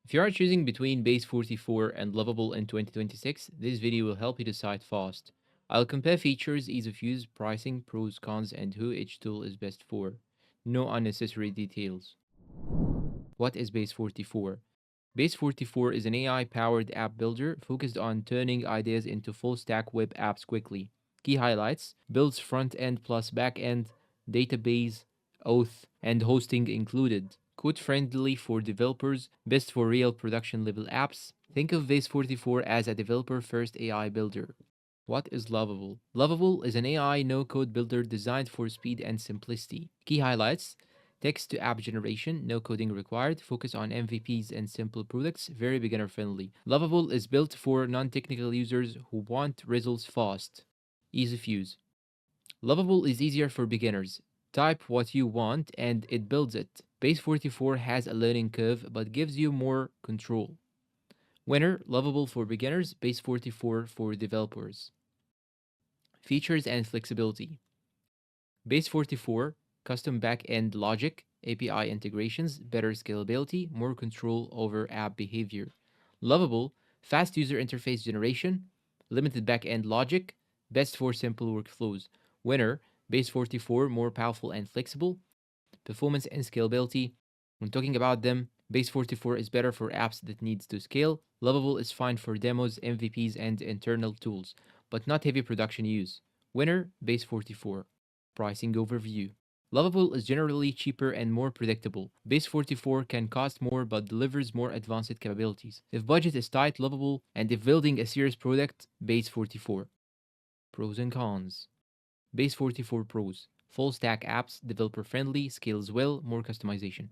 If you are choosing between Base44 and Loveable in 2026, this video will help you decide fast. I'll compare features, ease of use, pricing, pros, cons, and who each tool is best for. No unnecessary details. What is Base44? Base44 is an AI-powered app builder focused on turning ideas into full-stack web apps quickly. Key highlights: builds front-end plus back-end, database, auth, and hosting included. Code-friendly for developers, best for real production-level apps. Think of Base44 as a developer-first AI builder. What is Loveable? Loveable is an AI no-code builder designed for speed and simplicity. Key highlights: text to app generation, no coding required, focus on MVPs and simple products, very beginner friendly. Loveable is built for non technical users who want results fast. Ease of use. Loveable is easier for beginners. Type what you want and it builds it. Base44 has a learning curve but gives you more control. Winner: Loveable for beginners, Base44 for developers. Features and flexibility. Base44, custom back-end logic, API integrations, better scalability, more control over app behavior. Loveable, fast user interface generation, limited back-end logic, best for simple workflows. Winner, Base44, more powerful and flexible. Performance and scalability. When talking about them, Base44 is better for apps that needs to scale. Loveable is fine for demos, MVPs, and internal tools, but not heavy production use. Winner, Base44. Pricing overview. Loveable is generally cheaper and more predictable. Base44 can cost more but delivers more advanced capabilities. If budget is tight, Loveable, and if building a serious product, Base44. Pros and cons. Base44 Pros. Full stack apps, developer friendly, scales well, more customization.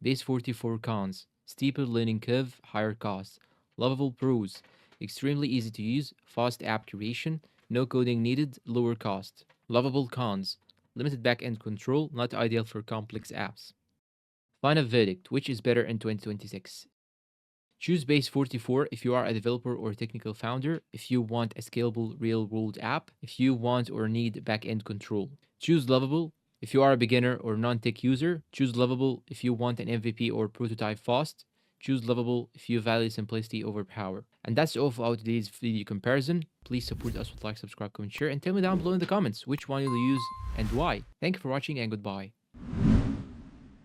Base44 Cons. Steeper learning curve, higher costs. Lovable Pros. Extremely easy to use, fast app creation, no coding needed, lower cost. Lovable Cons. Limited backend control, not ideal for complex apps. Final verdict: which is better in 2026? Choose Base44 if you are a developer or technical founder, if you want a scalable real world app, if you want or need backend control. Choose Lovable if you are a beginner or non tech user. Choose Lovable if you want an MVP or prototype fast. Choose Lovable if you value simplicity over power. And that's all for our today's video comparison. Please support us with like, subscribe, comment, share, and tell me down below in the comments which one you'll use and why. Thank you for watching and goodbye.